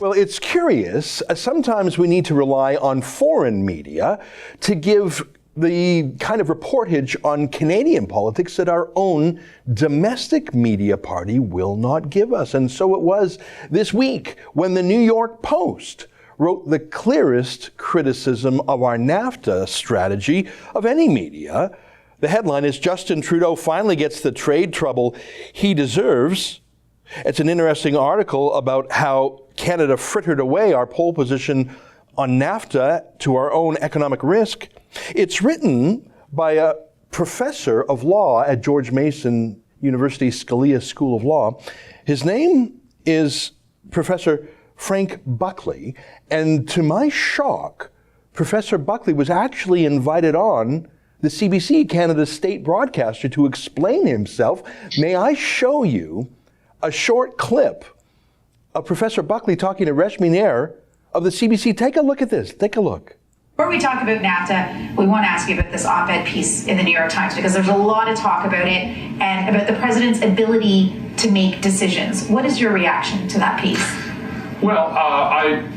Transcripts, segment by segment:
Well, it's curious. Sometimes we need to rely on foreign media to give the kind of reportage on Canadian politics that our own domestic media party will not give us. And so it was this week when the New York Post wrote the clearest criticism of our NAFTA strategy of any media. The headline is Justin Trudeau finally gets the trade trouble he deserves. It's an interesting article about how Canada frittered away our pole position on NAFTA to our own economic risk. It's written by a professor of law at George Mason University Scalia School of Law. His name is Professor Frank Buckley, and to my shock, Professor Buckley was actually invited on the CBC, Canada's state broadcaster, to explain himself. May I show you a short clip of Professor Buckley talking to Reshmi Nair of the CBC. Take a look at this. Take a look. Before we talk about NAFTA, we want to ask you about this op-ed piece in the New York Times, because there's a lot of talk about it and about the president's ability to make decisions. What is your reaction to that piece? Well,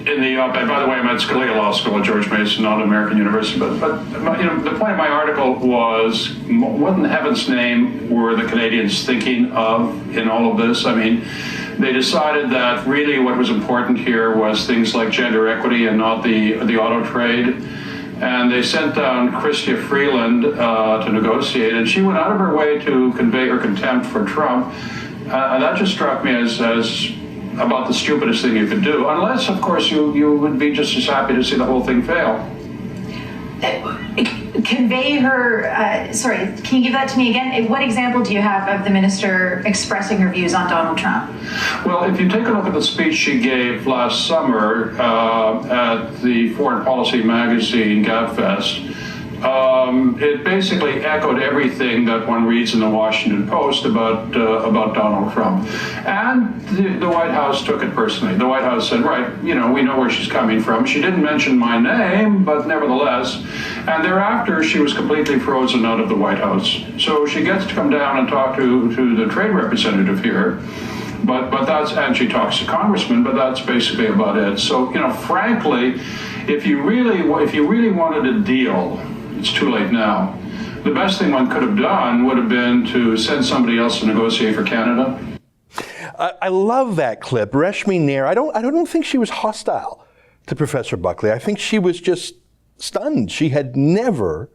in the op-ed, by the way, I'm at Scalia Law School at George Mason, not American University, but the point of my article was, what in heaven's name were the Canadians thinking of in all of this? I mean, they decided that really what was important here was things like gender equity and not the auto trade. And they sent down Chrystia Freeland to negotiate, and she went out of her way to convey her contempt for Trump. And that just struck me as about the stupidest thing you could do, unless, of course, you would be just as happy to see the whole thing fail. Convey her, sorry, can you give that to me again? What example do you have of the minister expressing her views on Donald Trump? Well, if you take a look at the speech she gave last summer at the Foreign Policy magazine, GabFest, it basically echoed everything that one reads in the Washington Post about Donald Trump. And the White House took it personally. The White House said, right, we know where she's coming from. She didn't mention my name, but nevertheless. And thereafter, she was completely frozen out of the White House. So she gets to come down and talk to the trade representative here. But that's, and she talks to congressmen, but that's basically about it. So, frankly, if you really wanted a deal, it's too late now. The best thing one could have done would have been to send somebody else to negotiate for Canada. I love that clip. Reshmi Nair, I don't think she was hostile to Professor Buckley. I think she was just stunned. She had never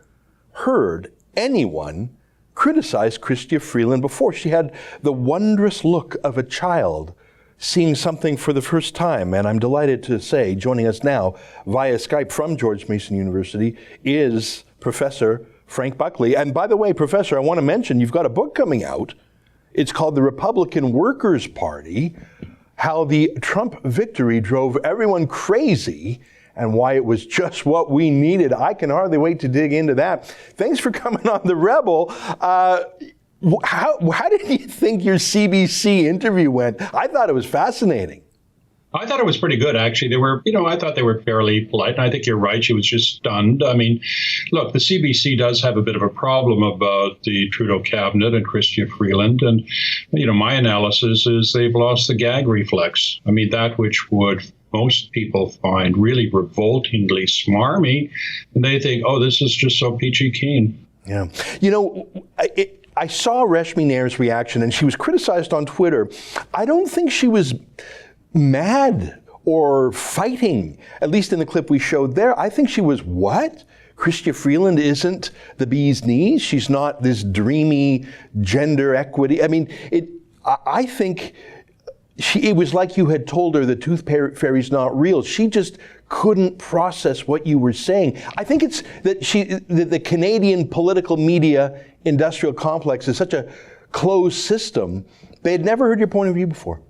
heard anyone criticize Chrystia Freeland before. She had the wondrous look of a child seeing something for the first time. And I'm delighted to say, joining us now via Skype from George Mason University is Professor Frank Buckley. And by the way, Professor, I want to mention you've got a book coming out. It's called The Republican Workers' Party, How the Trump Victory Drove Everyone Crazy and Why It Was Just What We Needed. I can hardly wait to dig into that. Thanks for coming on The Rebel. How did you think your CBC interview went? I thought it was fascinating. I thought it was pretty good, actually. They were, I thought they were fairly polite. And I think you're right. She was just stunned. I mean, look, the CBC does have a bit of a problem about the Trudeau cabinet and Chrystia Freeland. And, my analysis is they've lost the gag reflex. I mean, that which would most people find really revoltingly smarmy. And they think, oh, this is just so peachy keen. Yeah. I saw Reshmi Nair's reaction, and she was criticized on Twitter. I don't think she was mad or fighting, at least in the clip we showed there. I think she was, what? Chrystia Freeland isn't the bee's knees? She's not this dreamy gender equity? I mean, I think it was like you had told her the tooth fairy's not real. She just couldn't process what you were saying. I think it's that the Canadian political media industrial complex is such a closed system. They had never heard your point of view before.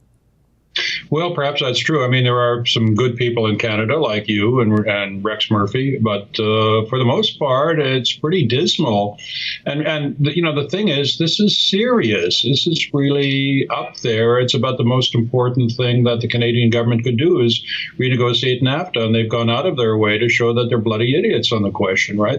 Well, perhaps that's true. I mean, there are some good people in Canada like you and Rex Murphy, but for the most part, it's pretty dismal. And the thing is, this is serious. This is really up there. It's about the most important thing that the Canadian government could do is renegotiate NAFTA, and they've gone out of their way to show that they're bloody idiots on the question, right?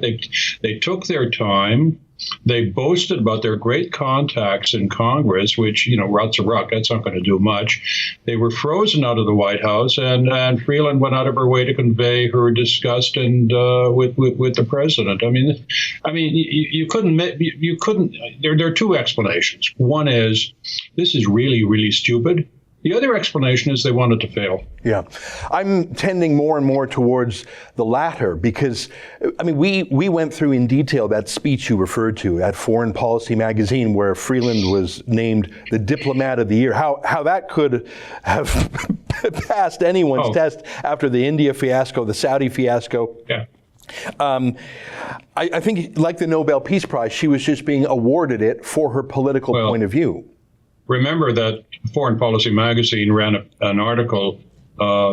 They took their time. They boasted about their great contacts in Congress, which, rut's a ruck, that's not going to do much. They were frozen out of the White House, and Freeland went out of her way to convey her disgust and with the president. You couldn't. There are two explanations. One is this is really, really stupid. The other explanation is they wanted to fail. Yeah. I'm tending more and more towards the latter because, we went through in detail that speech you referred to at Foreign Policy magazine where Freeland was named the Diplomat of the Year. How that could have passed anyone's test after the India fiasco, the Saudi fiasco. Yeah. I think, like the Nobel Peace Prize, she was just being awarded it for her political point of view. Remember that Foreign Policy magazine ran an article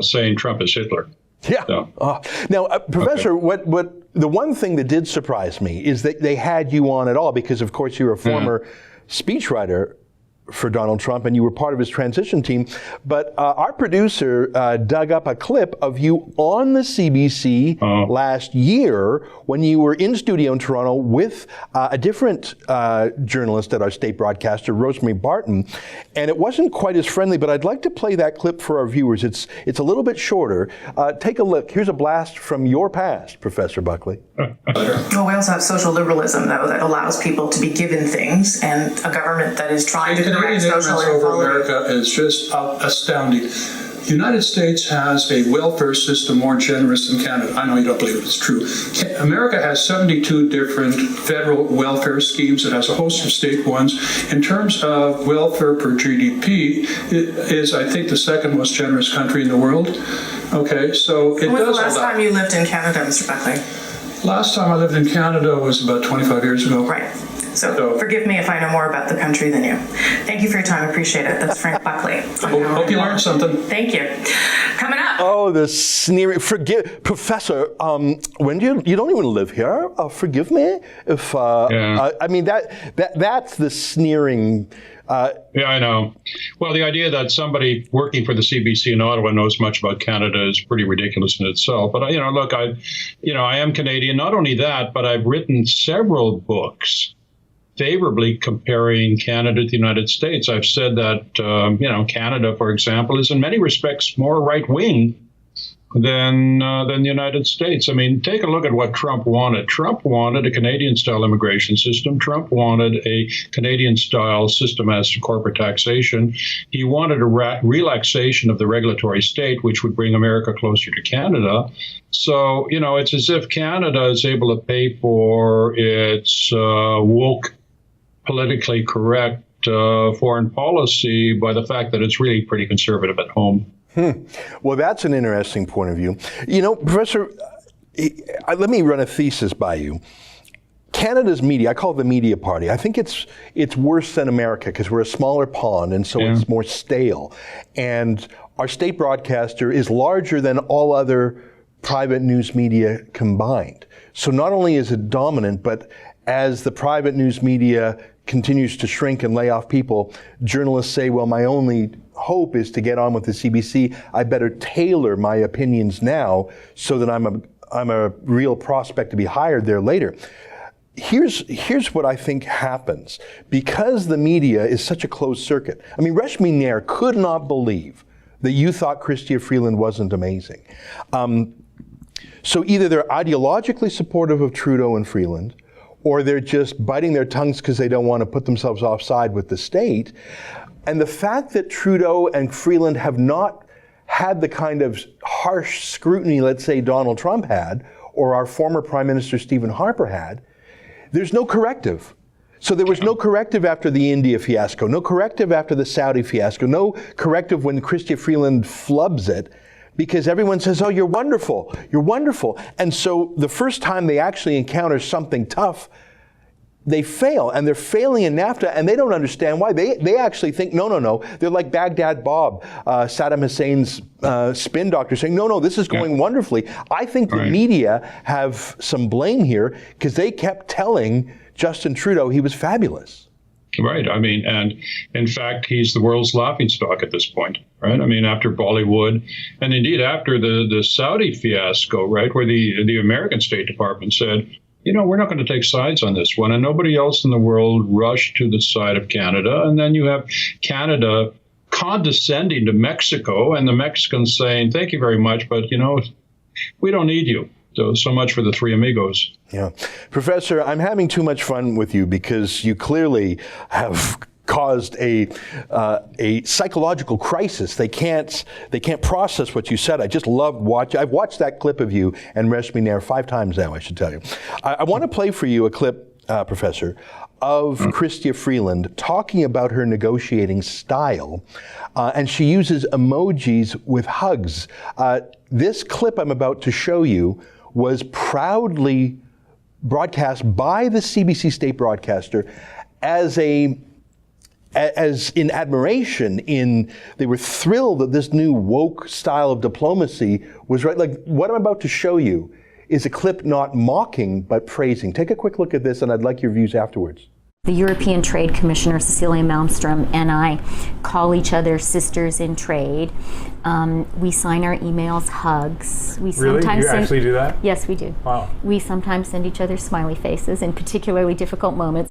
saying Trump is Hitler. Yeah. So. Now, Professor, what the one thing that did surprise me is that they had you on at all because, of course, you're a former speechwriter for Donald Trump, and you were part of his transition team. But our producer dug up a clip of you on the CBC last year when you were in studio in Toronto with a different journalist at our state broadcaster, Rosemary Barton. And it wasn't quite as friendly, but I'd like to play that clip for our viewers. It's a little bit shorter. Take a look. Here's a blast from your past, Professor Buckley. Well, we also have social liberalism, though, that allows people to be given things, and a government that is trying to correct social over inequality. America is just astounding. The United States has a welfare system more generous than Canada. I know you don't believe it's true. America has 72 different federal welfare schemes. It has a host of state ones. In terms of welfare per GDP, it is, I think, the second most generous country in the world. Okay, so it When was does the last all that. time you lived in Canada, Mr. Buckley? Last time I lived in Canada was about 25 years ago. Right. So forgive me if I know more about the country than you. Thank you for your time. I appreciate it. That's Frank Buckley. Hope you learned something. Thank you. Coming up. Oh, the sneering. Professor, when you don't even live here, forgive me if, that's the sneering. Yeah, I know. Well, the idea that somebody working for the CBC in Ottawa knows much about Canada is pretty ridiculous in itself. But, look, I am Canadian. Not only that, but I've written several books favorably comparing Canada to the United States. I've said that, Canada, for example, is in many respects more right-wing than the United States. Take a look at what Trump wanted. Trump wanted a Canadian-style immigration system. Trump wanted a Canadian-style system as to corporate taxation. He wanted a relaxation of the regulatory state, which would bring America closer to Canada. So, it's as if Canada is able to pay for its woke, politically correct foreign policy by the fact that it's really pretty conservative at home. Well, that's an interesting point of view. Professor, let me run a thesis by you. Canada's media, I call it the media party. I think it's worse than America because we're a smaller pond and so it's more stale. And our state broadcaster is larger than all other private news media combined. So not only is it dominant, but as the private news media continues to shrink and lay off people, journalists say, well, my only hope is to get on with the CBC. I better tailor my opinions now so that I'm a real prospect to be hired there later. Here's what I think happens. Because the media is such a closed circuit. Reshmi Nair could not believe that you thought Chrystia Freeland wasn't amazing. So either they're ideologically supportive of Trudeau and Freeland, or they're just biting their tongues because they don't want to put themselves offside with the state. And the fact that Trudeau and Freeland have not had the kind of harsh scrutiny, let's say, Donald Trump had, or our former Prime Minister Stephen Harper had, there's no corrective. So there was no corrective after the India fiasco, no corrective after the Saudi fiasco, no corrective when Chrystia Freeland flubs it, because everyone says, oh, you're wonderful, you're wonderful. And so the first time they actually encounter something tough, they fail, and they're failing in NAFTA, and they don't understand why. They actually think, no. They're like Baghdad Bob, Saddam Hussein's spin doctor, saying, no, this is going wonderfully. I think the media have some blame here because they kept telling Justin Trudeau he was fabulous. Right. And in fact, he's the world's laughingstock at this point, right? After Bollywood, and indeed after the Saudi fiasco, right, where the American State Department said, we're not going to take sides on this one. And nobody else in the world rushed to the side of Canada. And then you have Canada condescending to Mexico and the Mexicans saying, thank you very much, but, we don't need you. So much for the three amigos. Yeah. Professor, I'm having too much fun with you because you clearly have caused a psychological crisis. They can't process what you said. I just love watching. I've watched that clip of you and Rest Me Ne'er 5 times now, I should tell you. I want to play for you a clip, Professor, of Chrystia Freeland talking about her negotiating style, and she uses emojis with hugs. This clip I'm about to show you was proudly broadcast by the CBC state broadcaster as in admiration. They were thrilled that this new woke style of diplomacy was right. Like what I'm about to show you is a clip not mocking but praising. Take a quick look at this, and I'd like your views afterwards. The European Trade Commissioner, Cecilia Malmström, and I call each other sisters in trade. We sign our emails hugs. We Really? sometimes You actually do that? Yes, we do. Wow. We sometimes send each other smiley faces in particularly difficult moments.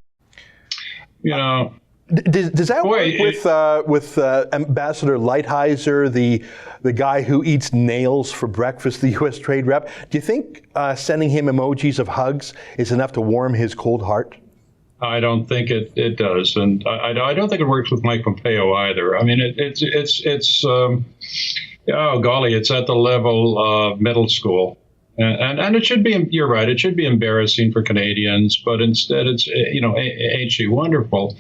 Does that work with Ambassador Lighthizer, the guy who eats nails for breakfast, the U.S. trade rep? Do you think sending him emojis of hugs is enough to warm his cold heart? I don't think it does, and I don't think it works with Mike Pompeo either. I mean, it's oh golly, it's at the level of middle school, and it should be. You're right, it should be embarrassing for Canadians, but instead it's ain't she wonderful?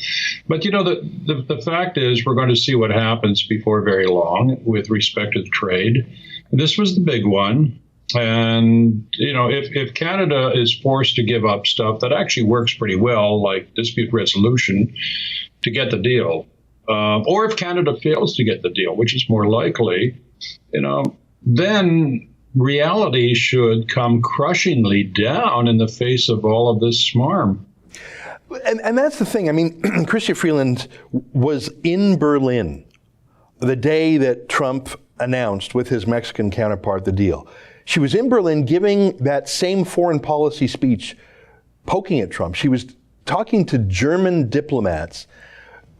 But the fact is, we're going to see what happens before very long with respect to the trade. This was the big one. And, if Canada is forced to give up stuff that actually works pretty well, like dispute resolution, to get the deal, or if Canada fails to get the deal, which is more likely, then reality should come crushingly down in the face of all of this smarm. And that's the thing. I mean, Chrystia Freeland was in Berlin the day that Trump announced with his Mexican counterpart the deal. She was in Berlin giving that same foreign policy speech, poking at Trump. She was talking to German diplomats,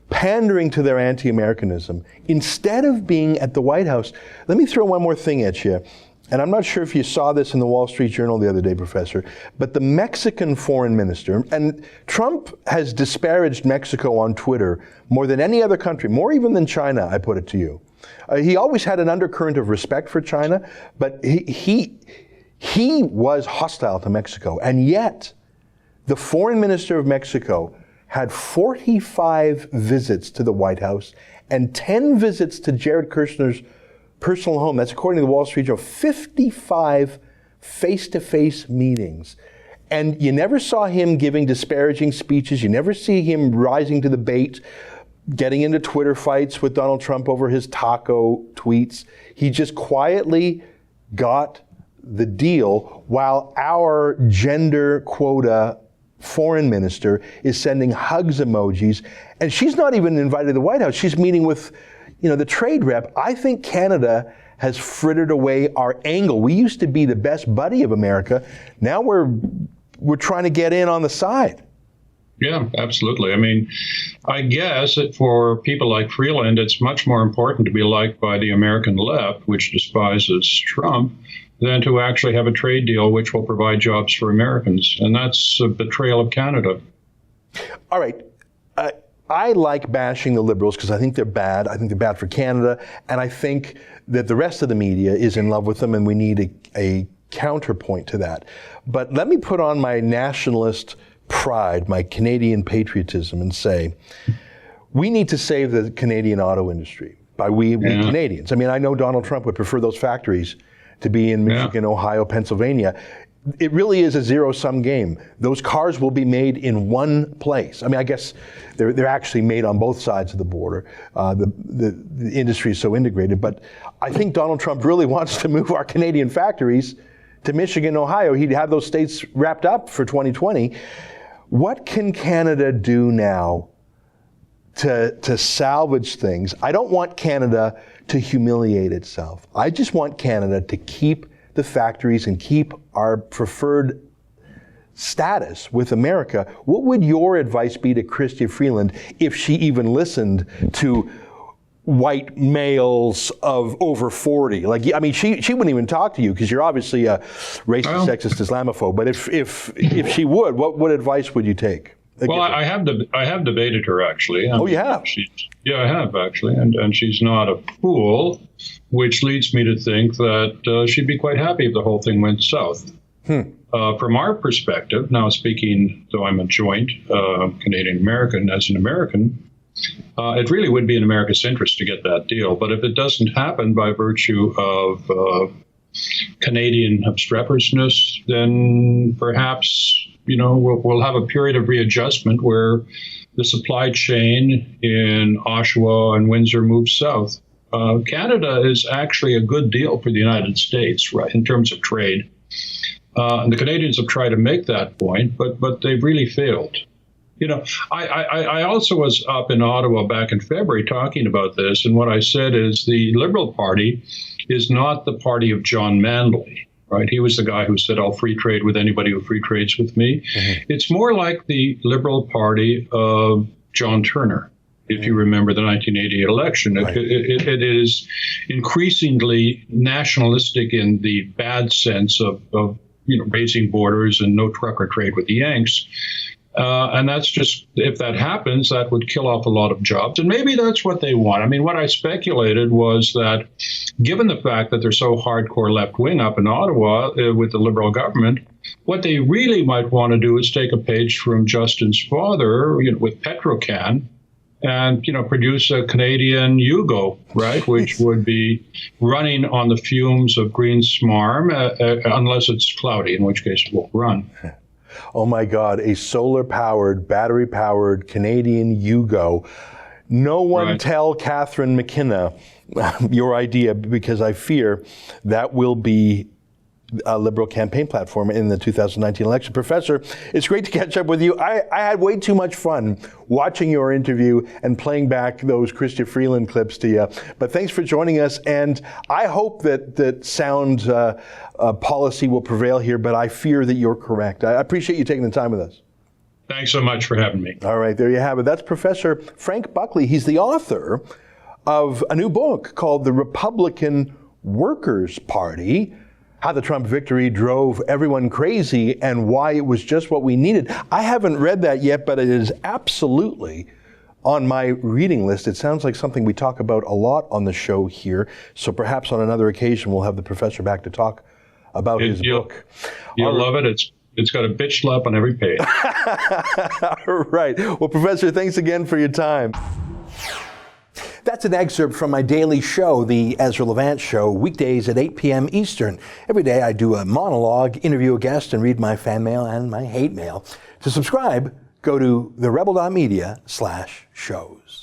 pandering to their anti-Americanism, instead of being at the White House. Let me throw one more thing at you. And I'm not sure if you saw this in the Wall Street Journal the other day, Professor, but the Mexican foreign minister, and Trump has disparaged Mexico on Twitter more than any other country, more even than China, I put it to you. He always had an undercurrent of respect for China, but he was hostile to Mexico. And yet, the foreign minister of Mexico had 45 visits to the White House and 10 visits to Jared Kushner's personal home. That's according to the Wall Street Journal. 55 face-to-face meetings. And you never saw him giving disparaging speeches. You never see him rising to the bait, getting into Twitter fights with Donald Trump over his taco tweets. He just quietly got the deal while our gender quota foreign minister is sending hugs emojis. And she's not even invited to the White House. She's meeting with, the trade rep. I think Canada has frittered away our angle. We used to be the best buddy of America. Now we're trying to get in on the side. Yeah, absolutely. I mean, I guess that for people like Freeland, it's much more important to be liked by the American left, which despises Trump, than to actually have a trade deal which will provide jobs for Americans. And that's a betrayal of Canada. All right. I like bashing the Liberals because I think they're bad. I think they're bad for Canada. And I think that the rest of the media is in love with them, and we need a counterpoint to that. But let me put on my nationalist pride, my Canadian patriotism, and say, we need to save the Canadian auto industry by we Canadians. I mean, I know Donald Trump would prefer those factories to be in Michigan, Ohio, Pennsylvania. It really is a zero-sum game. Those cars will be made in one place. I mean, I guess they're actually made on both sides of the border. The industry is so integrated. But I think Donald Trump really wants to move our Canadian factories to Michigan, Ohio. He'd have those states wrapped up for 2020. What can Canada do now to salvage things? I don't want Canada to humiliate itself. I just want Canada to keep the factories and keep our preferred status with America, what would your advice be to Chrystia Freeland if she even listened to white males of over 40? Like, I mean, she wouldn't even talk to you because you're obviously a racist, sexist, Islamophobe. But if she would, what advice would you take? Well, I have debated her, actually. Oh, you have? Yeah, I have, actually. And she's not a fool, which leads me to think that she'd be quite happy if the whole thing went south. From our perspective, now speaking, though I'm a joint Canadian-American, as an American, it really would be in America's interest to get that deal. But if it doesn't happen by virtue of Canadian obstreperousness, then perhaps, we'll have a period of readjustment where the supply chain in Oshawa and Windsor moves south. Canada is actually a good deal for the United States, right, in terms of trade. And the Canadians have tried to make that point, but they've really failed. I also was up in Ottawa back in February talking about this, and what I said is the Liberal Party is not the party of John Manley, right? He was the guy who said, I'll free trade with anybody who free trades with me. Mm-hmm. It's more like the Liberal Party of John Turner, if you remember the 1988 election. Right. It is increasingly nationalistic in the bad sense of raising borders and no trucker trade with the Yanks. And that's just, if that happens, that would kill off a lot of jobs. And maybe that's what they want. I mean, what I speculated was that given the fact that they're so hardcore left-wing up in Ottawa with the Liberal government, what they really might want to do is take a page from Justin's father, with Petrocan, and, produce a Canadian Yugo, right, which would be running on the fumes of green smarm, unless it's cloudy, in which case it won't run. Oh my God, a solar-powered, battery-powered Canadian Yugo. No one tell Catherine McKenna your idea, because I fear that will be a Liberal campaign platform in the 2019 election. Professor, it's great to catch up with you. I had way too much fun watching your interview and playing back those Chrystia Freeland clips to you. But thanks for joining us, and I hope that sound policy will prevail here, but I fear that you're correct. I appreciate you taking the time with us. Thanks so much for having me. All right, there you have it. That's Professor Frank Buckley. He's the author of a new book called The Republican Workers' Party: How the Trump Victory Drove Everyone Crazy and Why It Was Just What We Needed. I haven't read that yet, but it is absolutely on my reading list. It sounds like something we talk about a lot on the show here, so perhaps on another occasion we'll have the professor back to talk about his book. You'll love it. It's got a bitch slap on every page. All right. Well, Professor, thanks again for your time. That's an excerpt from my daily show, the Ezra Levant Show, weekdays at 8 p.m. Eastern. Every day I do a monologue, interview a guest, and read my fan mail and my hate mail. To subscribe, go to therebel.media/shows.